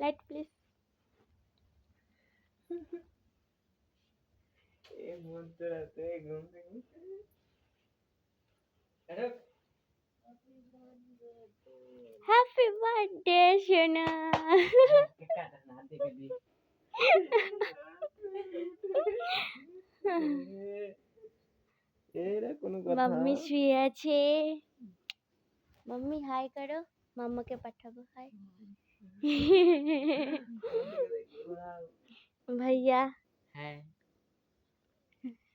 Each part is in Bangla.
Light please. Happy birthday, Shona. Mummy শুয়ে আছে। मम्मी हाय करो, मम्मा के पाठाबो हाय। भैया হ্যাঁ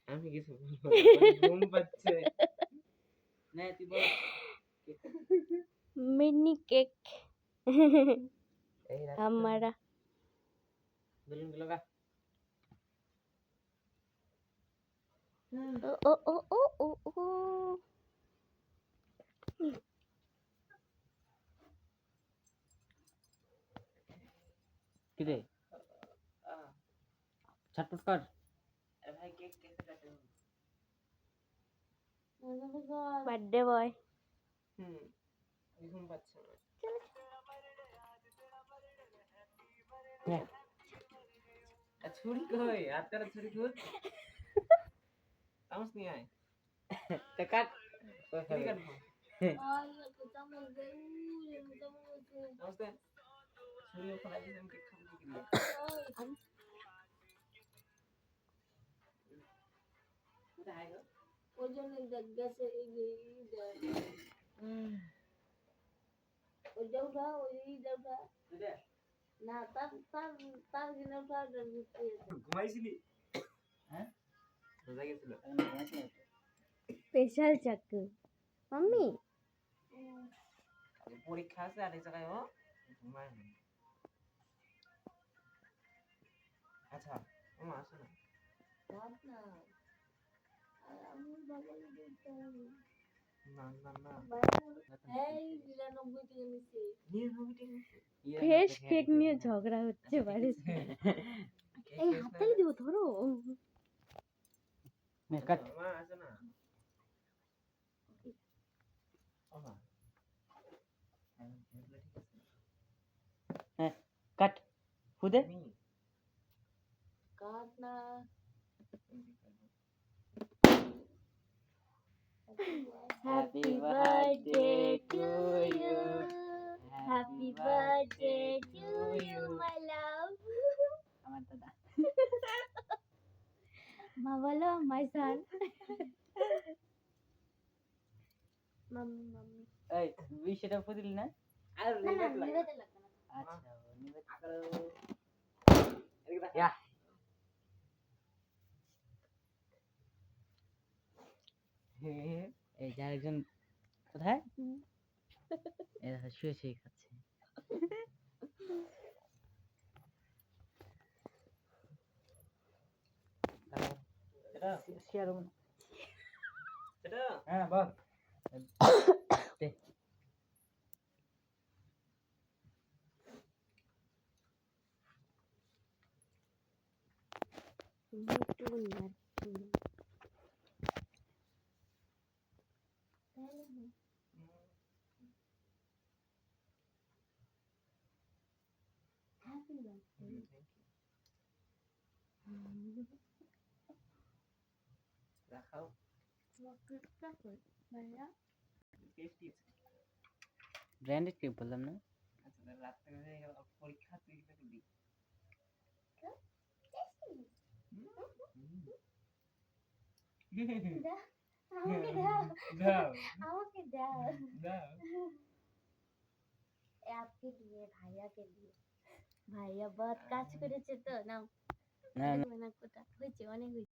আমি কিছু বলবো না, ঘুম পাচ্ছে না তুই বল मिनी केक এই রাখ हमारा। বেলুন গুলো গা ओ ओ ओ ओ ओ ओ। কি রে ছটফট কর ভাই কেক कैसे काटे बर्थडे बॉय। ঘুম পাচ্ছে না ছুরি কই হাতটা ছুরি কই চামচ নিয়ে আয় তে কাট ছুরি কাটবো চামচ দে ছুরি ওখানে দিলে আমি কেক খাবো কি না কোথায় গো ওই জন্য গ্যাসে ওই যাওটা ওই যাওটা না তার তার তার জিনিসটা ঘুমাইছিলি হ্যাঁ রোজা গেছিল स्पेशल चाकू मम्मी পরীক্ষা আছে আর এই জায়গায় ও ঘুমায় না আচ্ছা মামা আসো না রাত না আমি বাবা দিতে না না না এই 99 টাকা নিচে 99 টাকা নিচে ফ্রেশ কেক নিয়ে ঝগড়া হচ্ছে বাড়িতে। এই হাততালি দিও ধরো। मैं कट मामा আসো না মামা হ্যাঁ কাট খুদে কাট না Happy birthday to you. Happy birthday to you, my love. আমার দাদা মা বলো my son. मम्मी मम्मी এই বিষয়টা ফুদিল না আর না না নিবেদ নিবেদন লাগবে না। আচ্ছা নিবেদ করো ইয়া এই যে আরেকজন কোথায় এই দেখো শুয়ে শুয়ে খাচ্ছে এটা শেয়ার হবে না এটা হ্যাঁ বল দে একটু না Happy birthday. রাখাও মক্কা কই ভাইয়া টেস্টি ব্র্যান্ডেড কেক বললাম না আচ্ছা রাতে পরীক্ষা তুই কি দিবি আমাকে দাও দাও আমাকে দাও দাও आपके लिए ভাইয়া के लिए ভাইয়া বহুত কাজ করেছে তো নাও না না কোটা হয়েছে অনেক হয়েছে